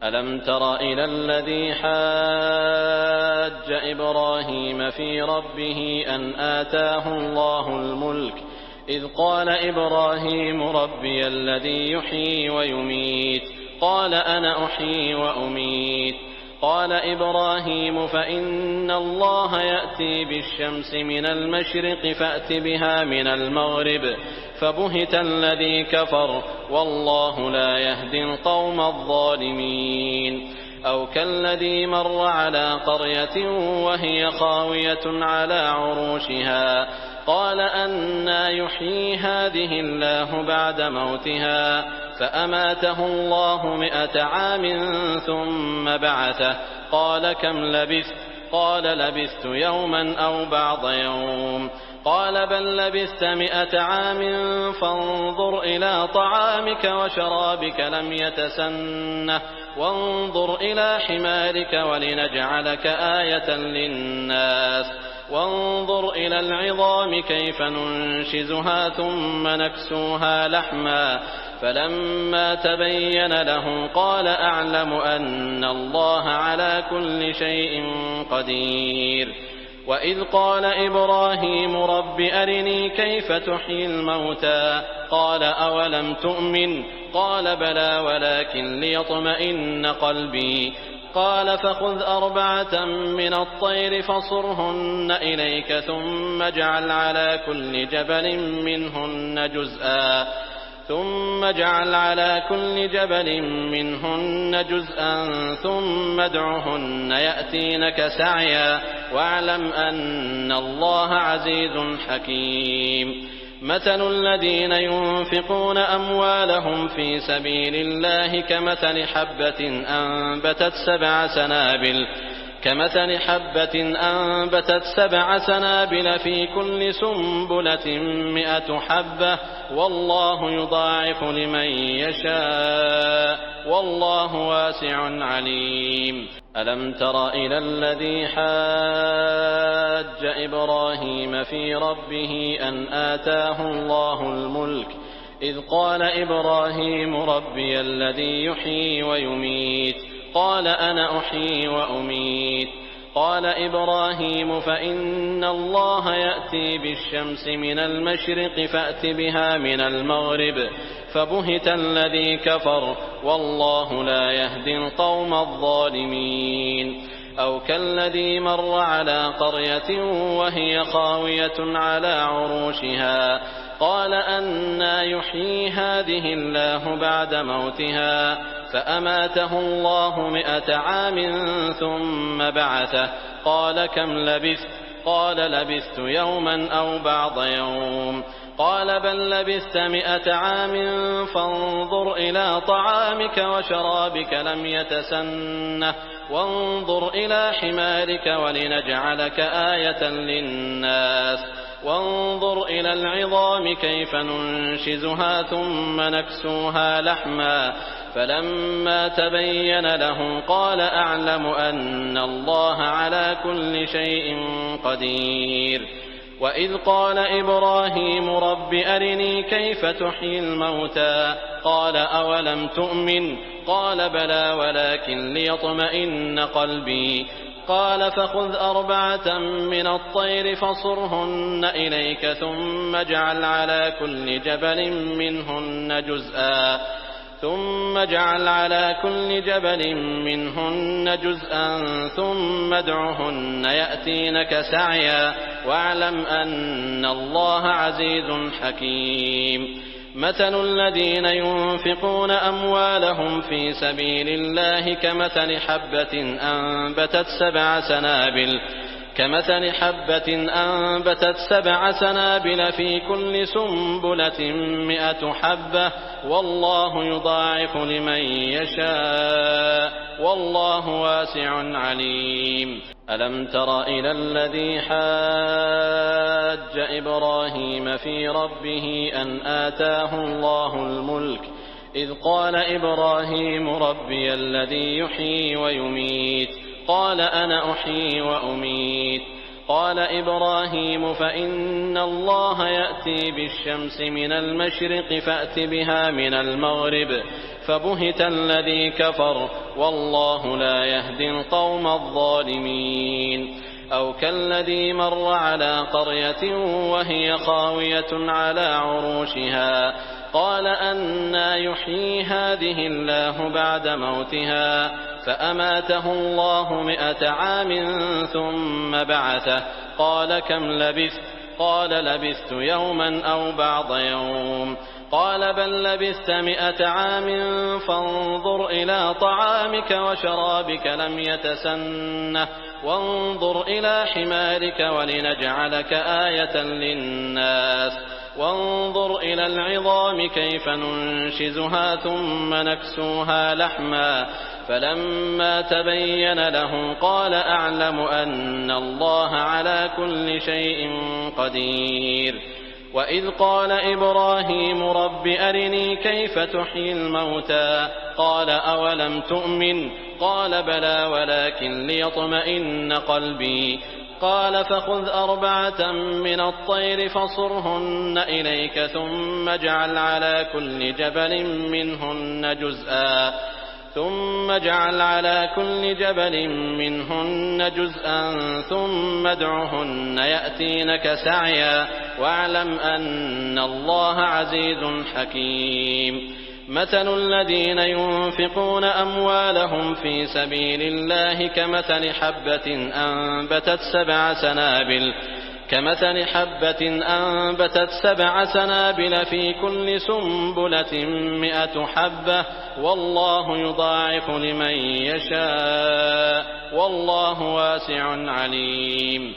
ألم تر إلى الذي حاج إبراهيم في ربه أن آتاه الله الملك إذ قال إبراهيم ربي الذي يحيي ويميت قال أنا أحيي وأميت قال إبراهيم فإن الله يأتي بالشمس من المشرق فأت بها من المغرب فبهت الذي كفر والله لا يهدي القوم الظالمين. أو كالذي مر على قرية وهي خاوية على عروشها قال أنى يحيي هذه الله بعد موتها فأماته الله 100 عام ثم بعثه قال كم لبثت قال لبثت يوما أو بعض يوم قال بل لبثت 100 عام فانظر إلى طعامك وشرابك لم يتسنه وانظر إلى حمارك ولنجعلك آية للناس وانظر إلى العظام كيف ننشزها ثم نكسوها لحما فلما تبين له قال أعلم أن الله على كل شيء قدير. وإذ قال إبراهيم رب أرني كيف تحيي الموتى قال أولم تؤمن قال بلى ولكن ليطمئن قلبي قال فخذ 4 من الطير فصرهن إليك ثم اجعل على كل جبل منهن جزءا ثم ادعهن يأتينك سعيا واعلم أن الله عزيز حكيم. مثل الذين ينفقون أموالهم في سبيل الله كمثل حبة أنبتت 7 سنابل في كل سنبلة 100 حبة والله يضاعف لمن يشاء والله واسع عليم. ألم تر إلى الذي حاج إبراهيم في ربه أن آتاه الله الملك إذ قال إبراهيم ربي الذي يحيي ويميت قال أنا أحيي وأميت قال إبراهيم فإن الله يأتي بالشمس من المشرق فأت بها من المغرب فبهت الذي كفر والله لا يهدي القوم الظالمين. أو كالذي مر على قرية وهي خاوية على عروشها قال أنى يحيي هذه الله بعد موتها فأماته الله 100 عام ثم بعثه قال كم لبثت قال لبثت يوما أو بعض يوم قال بل لبثت 100 عام فانظر إلى طعامك وشرابك لم يتسنه وانظر إلى حمارك ولنجعلك آية للناس وانظر إلى العظام كيف ننشزها ثم نكسوها لحما فلما تبين له قال أعلم أن الله على كل شيء قدير. وإذ قال إبراهيم رب أرني كيف تحيي الموتى قال أولم تؤمن قال بلى ولكن ليطمئن قلبي قال فخذ 4 من الطير فصرهن إليك ثم اجعل على كل جبل منهن جزءا ثم ادعهن يأتينك سعيا واعلم أن الله عزيز حكيم. مثل الذين ينفقون أموالهم في سبيل الله كمثل حبة أنبتت 7 سنابل في كل سنبلة 100 حبة والله يضاعف لمن يشاء والله واسع عليم. ألم تر إلى الذي حاج إبراهيم في ربه أن آتاه الله الملك إذ قال إبراهيم ربي الذي يحيي ويميت قال أنا أحيي وأميت قال إبراهيم فإن الله يأتي بالشمس من المشرق فأت بها من المغرب فبهت الذي كفر والله لا يهدي القوم الظالمين. أو كالذي مر على قرية وهي خاوية على عروشها قال أنى يحيي هذه الله بعد موتها فأماته الله 100 عام ثم بعثه قال كم لبثت قال لبثت يوما أو بعض يوم قال بل لبثت 100 عام فانظر إلى طعامك وشرابك لم يتسنه وانظر إلى حمارك ولنجعلك آية للناس وانظر إلى العظام كيف ننشزها ثم نكسوها لحما فلما تبين له قال أعلم أن الله على كل شيء قدير. وإذ قال إبراهيم رب أرني كيف تحيي الموتى قال أولم تؤمن قال بلى ولكن ليطمئن قلبي قال فخذ 4 من الطير فصرهن إليك ثم اجعل على كل جبل منهن جزءا ثم ادعهن يأتينك سعيا واعلم أن الله عزيز حكيم. مثل الذين ينفقون أموالهم في سبيل الله كمثل حبة أنبتت 7 سنابل في كل سنبلة 100 حبة والله يضاعف لمن يشاء والله واسع عليم.